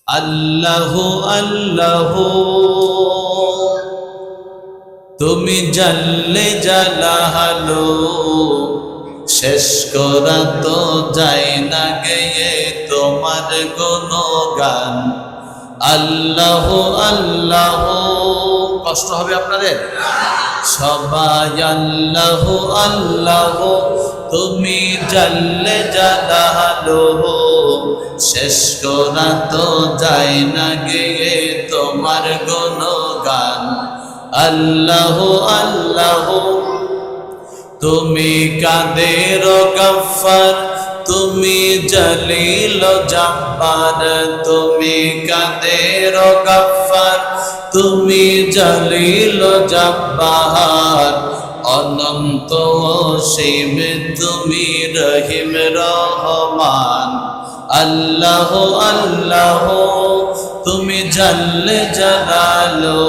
আল্লাহ আল্লাহ তুমি জানলে জালালো, শেষ করা তো যায় না গেয়ে তোমার গুণগান। আল্লাহ আল্লাহ, কষ্ট হবে আপনাদের? সবাই আল্লাহ আল্লাহ তুমি জানলে জালালো, শেষ করা তো যায় না গেয়ে তোমার গুণগান। আল্লাহ আল্লাহ তুমি কাদের গফফার, তুমি জলিল জব্বার, তুমি কাদের গফফার, তুমি জলিল জব্বার। অনন্ত অসীম তুমি রহিম রহমান। আল্লাহ আল্লাহ তুমি জানলে জালালো,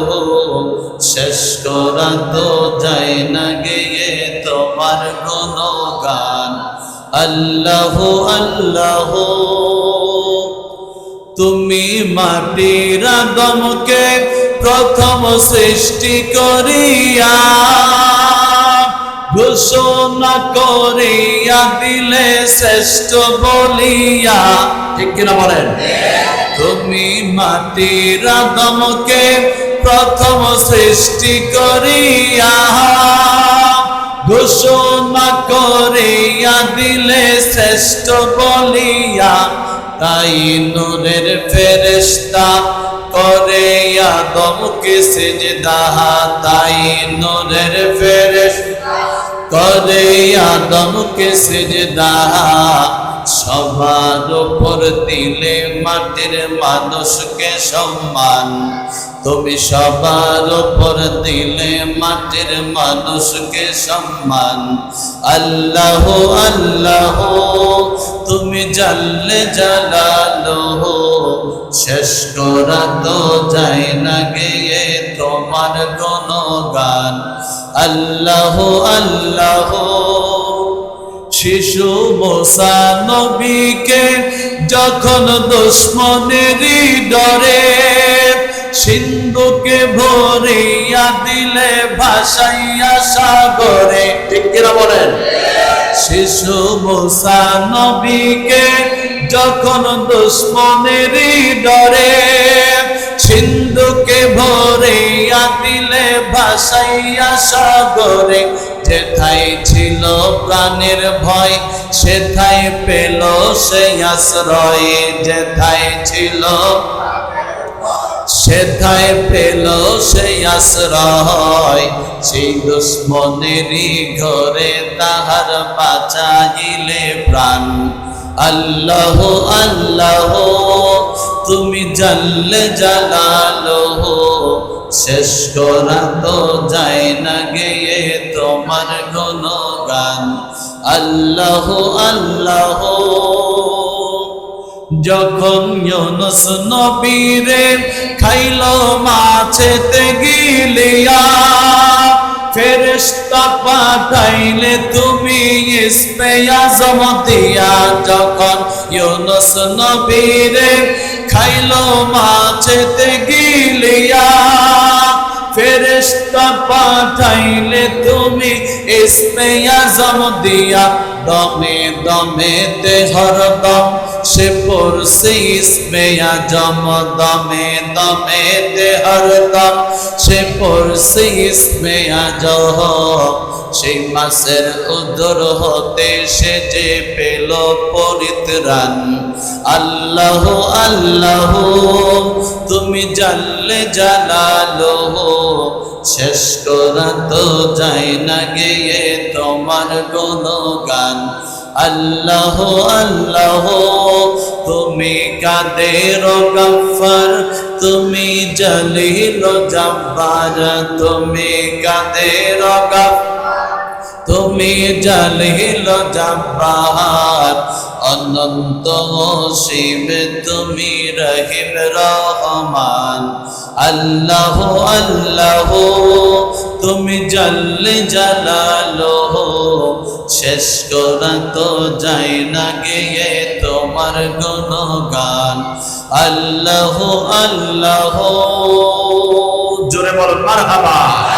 শেষ করা তো যায় না গেয়ে তোমার গুণগান। আল্লাহ আল্লাহ তুমি মাটির আদমকে প্রথম সৃষ্টি করিয়া ঘোষণা করিয়া দিলে শ্রেষ্ঠ বলিয়া। ঠিক কিনা বলেন? তুমি মাটির আদমকে প্রথম সৃষ্টি করিয়া ঘোষণা করিয়া দিলে শ্রেষ্ঠ বলিয়া। তাই নূরের ফেরেশতা করে আদমকে সিজদা, তাই নূরের ফেরেশতা করে আদমকে সিজদা। সবার উপর দিলে মাটির মানুষকে সম্মান, তুমি সবার উপর দিলে মাটির মানুষকে সম্মান। আল্লাহ আল্লাহ তুমি জানলে জালালো, শেষ করা তো যায় না গেয়ে তোমার গুণগান। আল্লাহ আল্লাহ শিশু মুসা নবীকে যখন দুশ্মনেরই ডরে সিন্ধুকে ভরিয়া দিলে ভাসাইয়া সাগরে। ঠিক কিনা বলেন? শিশু মুসা নবীকে যখন দুশ্মনেরই ডরে সিন্ধুকে ভরিয়া দিলে ভাসাইয়া সাগরে। যেথায় ছিল প্রাণের ভয় সেথায় পেল সে আশ্রয়, যেথায় ছিল সেথায় পেল সে আশ্রয়। সেই দুশ্মনেরই ঘরে তাহার বাঁচাইলে প্রাণ। আল্লাহ আল্লাহ তুমি জানলে জালালো, শেষ করা তো যায় না গেয়ে তোমার গুণগান। আল্লাহ আল্লাহ যখন ইউনুস নবীরে খাইল মাছেতে গিলিয়া ফেরেশতা পাঠাইলে তুমি ইসমে আযম দিয়া। যখন ইউনুস নবীরে খাইল মাছেতে গিলিয়া ফেরেশতা পাঠাইলে তুমি ইসমে আযম দিয়া। দমে দমে তে হরদম সে পড়ছে ইসমে আযম, দমে দমে তে হরদম সে পড়ছে ইসমে আযম। সেই মাসের উদর হতে সে যে পেল পরিত্রাণ। আল্লাহ আল্লাহ তুমি জানলে জালালো, শেষ করা তো যায় না গেয়ে তোমার গুণগান। আল্লাহ আল্লাহ তুমি কাদের গফফার, তুমি জলিল জব্বার, তুমি কাদের গফফার, তুমি জলিল জব্বার। অনন্ত অসীম তুমি রহিম রহমান। আল্লাহ আল্লাহ তুমি জানলে জালালো, শেষ করা তো যায় না গিয়ে তোমার গুণগান। আল্লাহ আল্লাহ। জোরে বলুন মারহাবা।